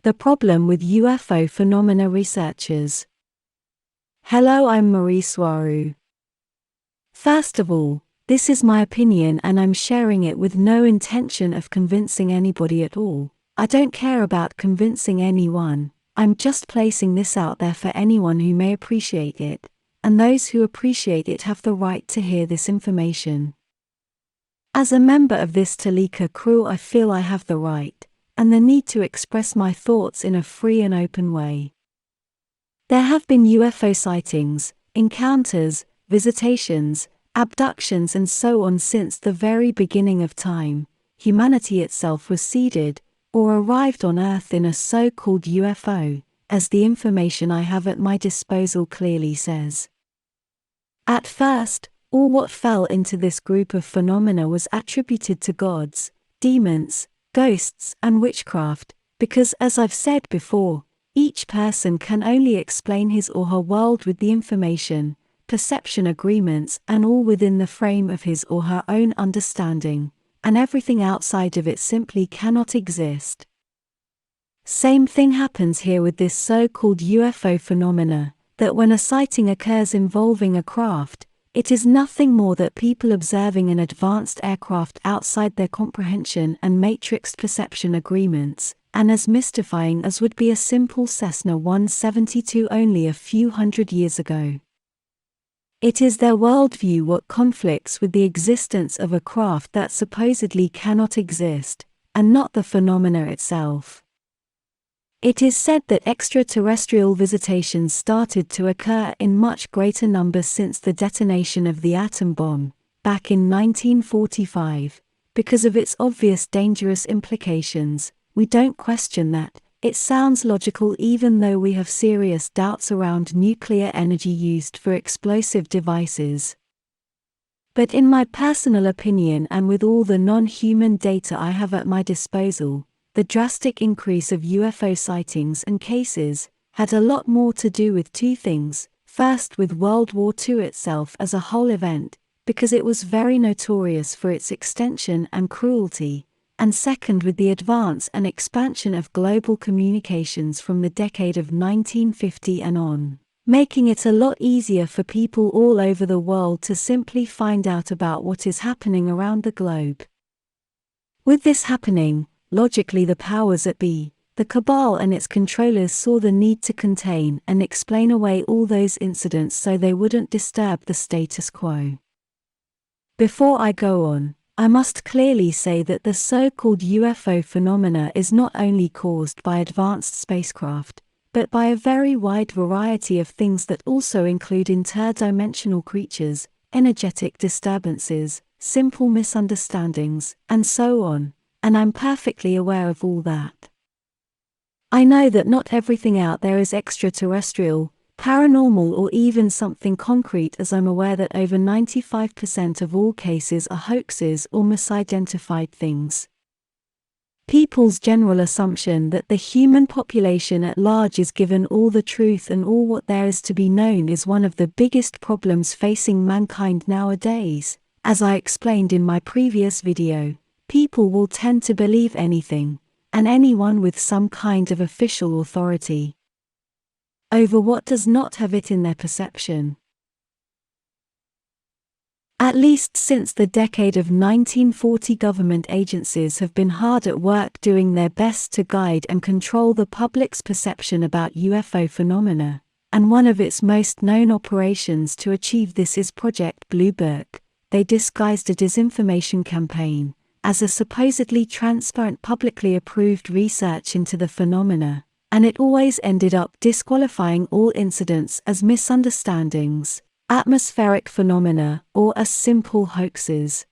The problem with UFO phenomena researchers. Hello, I'm Mari Swaruu. First of all, this is my opinion and I'm sharing it with no intention of convincing anybody at all. I don't care about convincing anyone, I'm just placing this out there for anyone who may appreciate it, and those who appreciate it have the right to hear this information. As a member of this Taygetan crew, I feel I have the right and the need to express my thoughts in a free and open way. There have been UFO sightings, encounters, visitations, abductions and so on since the very beginning of time. Humanity itself was seeded, or arrived on Earth in a so-called UFO, as the information I have at my disposal clearly says. At first, all what fell into this group of phenomena was attributed to gods, demons, ghosts and witchcraft, because as I've said before, each person can only explain his or her world with the information, perception agreements and all within the frame of his or her own understanding, and everything outside of it simply cannot exist. Same thing happens here with this so-called UFO phenomena, that when a sighting occurs involving a craft, it is nothing more than people observing an advanced aircraft outside their comprehension and matrixed perception agreements, and as mystifying as would be a simple Cessna 172 only a few hundred years ago. It is their worldview what conflicts with the existence of a craft that supposedly cannot exist, and not the phenomena itself. It is said that extraterrestrial visitations started to occur in much greater numbers since the detonation of the atom bomb, back in 1945, because of its obvious dangerous implications. We don't question that. It sounds logical even though we have serious doubts around nuclear energy used for explosive devices. But in my personal opinion and with all the non-human data I have at my disposal, the drastic increase of UFO sightings and cases had a lot more to do with two things. First, with World War II itself as a whole event, because it was very notorious for its extension and cruelty, and second, with the advance and expansion of global communications from the decade of 1950 and on, making it a lot easier for people all over the world to simply find out about what is happening around the globe. With this happening, logically the powers that be, the cabal and its controllers saw the need to contain and explain away all those incidents so they wouldn't disturb the status quo. Before I go on, I must clearly say that the so-called UFO phenomena is not only caused by advanced spacecraft, but by a very wide variety of things that also include interdimensional creatures, energetic disturbances, simple misunderstandings, and so on. And I'm perfectly aware of all that. I know that not everything out there is extraterrestrial, paranormal or even something concrete, as I'm aware that over 95% of all cases are hoaxes or misidentified things. People's general assumption that the human population at large is given all the truth and all what there is to be known is one of the biggest problems facing mankind nowadays. As I explained in my previous video, people will tend to believe anything, and anyone with some kind of official authority, over what does not have it in their perception. At least since the decade of 1940, government agencies have been hard at work doing their best to guide and control the public's perception about UFO phenomena, and one of its most known operations to achieve this is Project Blue Book. They disguised a disinformation campaign as a supposedly transparent, publicly approved research into the phenomena, and it always ended up disqualifying all incidents as misunderstandings, atmospheric phenomena, or as simple hoaxes.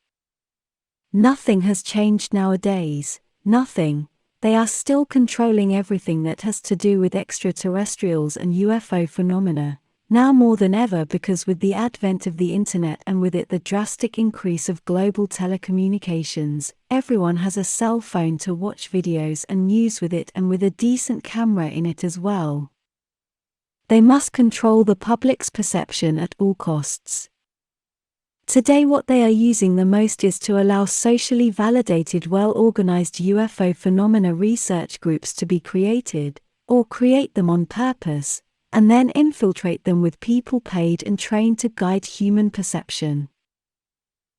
Nothing has changed nowadays, nothing. They are still controlling everything that has to do with extraterrestrials and UFO phenomena, now more than ever, because with the advent of the internet and with it the drastic increase of global telecommunications, everyone has a cell phone to watch videos and news with it, and with a decent camera in it as well. They must control the public's perception at all costs. Today what they are using the most is to allow socially validated, well-organized UFO phenomena research groups to be created, or create them on purpose, and then infiltrate them with people paid and trained to guide human perception.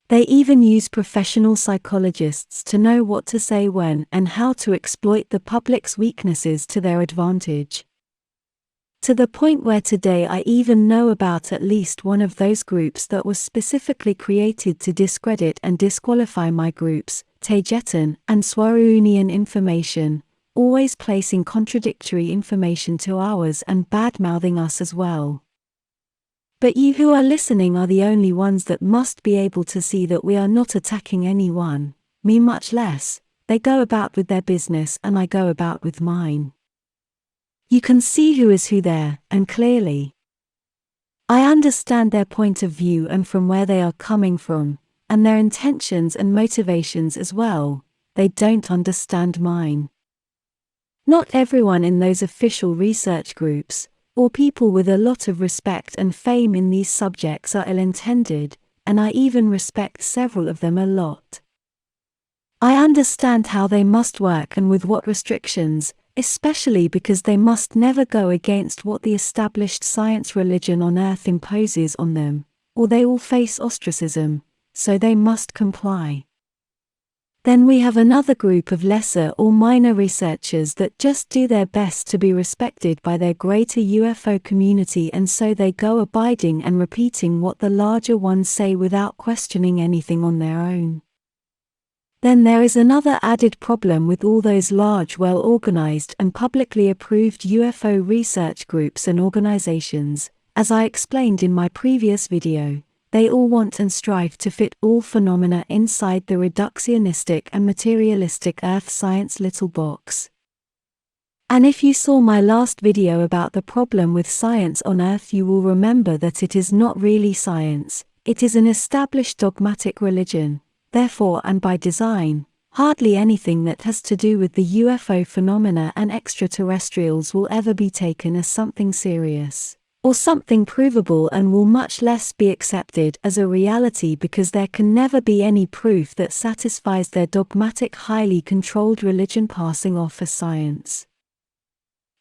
They even use professional psychologists to know what to say when and how to exploit the public's weaknesses to their advantage. To the point where today I even know about at least one of those groups that was specifically created to discredit and disqualify my groups, Taygetan and Swaruunian information, always placing contradictory information to ours and bad-mouthing us as well. But you who are listening are the only ones that must be able to see that we are not attacking anyone, me much less. They go about with their business and I go about with mine. You can see who is who there, and clearly. I understand their point of view and from where they are coming from, and their intentions and motivations as well. They don't understand mine. Not everyone in those official research groups, or people with a lot of respect and fame in these subjects, are ill-intended, and I even respect several of them a lot. I understand how they must work and with what restrictions, especially because they must never go against what the established science religion on Earth imposes on them, or they will face ostracism, so they must comply. Then we have another group of lesser or minor researchers that just do their best to be respected by their greater UFO community, and so they go abiding and repeating what the larger ones say without questioning anything on their own. Then there is another added problem with all those large, well-organized and publicly approved UFO research groups and organizations. As I explained in my previous video, they all want and strive to fit all phenomena inside the reductionistic and materialistic Earth science little box. And if you saw my last video about the problem with science on Earth, you will remember that it is not really science, it is an established dogmatic religion. Therefore, and by design, hardly anything that has to do with the UFO phenomena and extraterrestrials will ever be taken as something serious, or something provable, and will much less be accepted as a reality because there can never be any proof that satisfies their dogmatic, highly controlled religion passing off as science.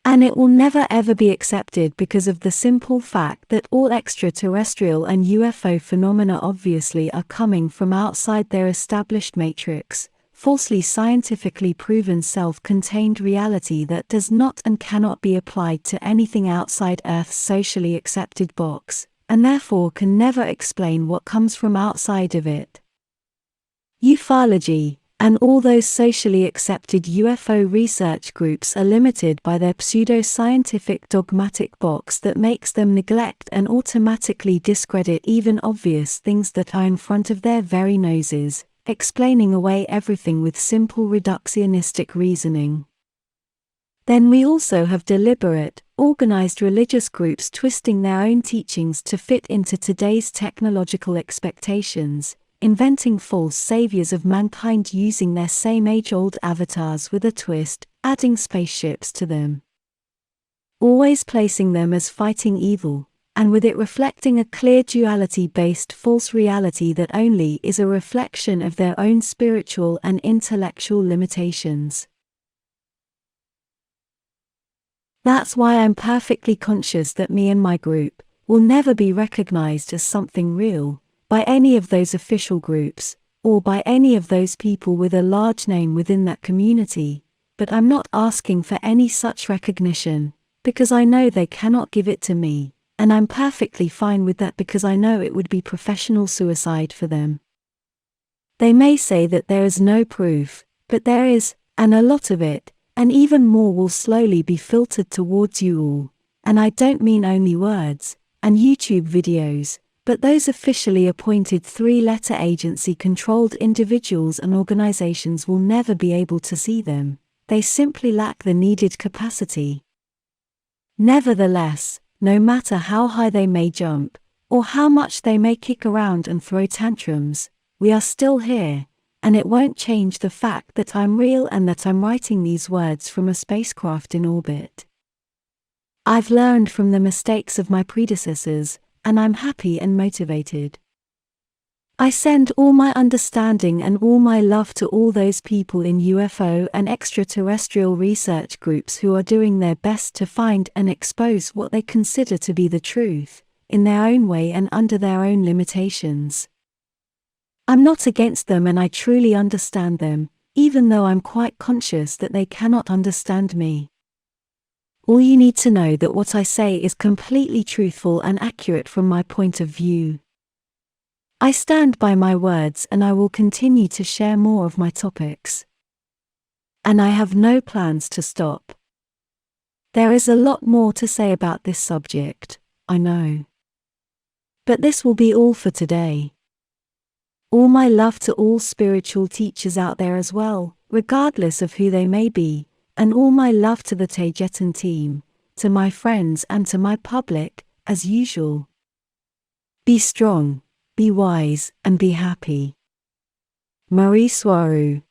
And it will never ever be accepted because of the simple fact that all extraterrestrial and UFO phenomena obviously are coming from outside their established matrix, falsely scientifically proven self-contained reality that does not and cannot be applied to anything outside Earth's socially accepted box, and therefore can never explain what comes from outside of it. Ufology and all those socially accepted UFO research groups are limited by their pseudo-scientific dogmatic box that makes them neglect and automatically discredit even obvious things that are in front of their very noses, explaining away everything with simple reductionistic reasoning. Then we also have deliberate, organized religious groups twisting their own teachings to fit into today's technological expectations, inventing false saviors of mankind using their same age-old avatars with a twist, adding spaceships to them. Always placing them as fighting evil, and with it reflecting a clear duality-based false reality that only is a reflection of their own spiritual and intellectual limitations. That's why I'm perfectly conscious that me and my group will never be recognized as something real by any of those official groups, or by any of those people with a large name within that community, but I'm not asking for any such recognition, because I know they cannot give it to me, and I'm perfectly fine with that because I know it would be professional suicide for them. They may say that there is no proof, but there is, and a lot of it, and even more will slowly be filtered towards you all, and I don't mean only words, and YouTube videos, but those officially appointed three-letter agency-controlled individuals and organizations will never be able to see them. They simply lack the needed capacity. Nevertheless, no matter how high they may jump, or how much they may kick around and throw tantrums, we are still here, and it won't change the fact that I'm real and that I'm writing these words from a spacecraft in orbit. I've learned from the mistakes of my predecessors, and I'm happy and motivated. I send all my understanding and all my love to all those people in UFO and extraterrestrial research groups who are doing their best to find and expose what they consider to be the truth, in their own way and under their own limitations. I'm not against them and I truly understand them, even though I'm quite conscious that they cannot understand me. All you need to know that what I say is completely truthful and accurate from my point of view. I stand by my words and I will continue to share more of my topics. And I have no plans to stop. There is a lot more to say about this subject, I know. But this will be all for today. All my love to all spiritual teachers out there as well, regardless of who they may be, and all my love to the Taygetan Team, to my friends and to my public, as usual. Be strong, be wise, and be happy. Mari Swaruu.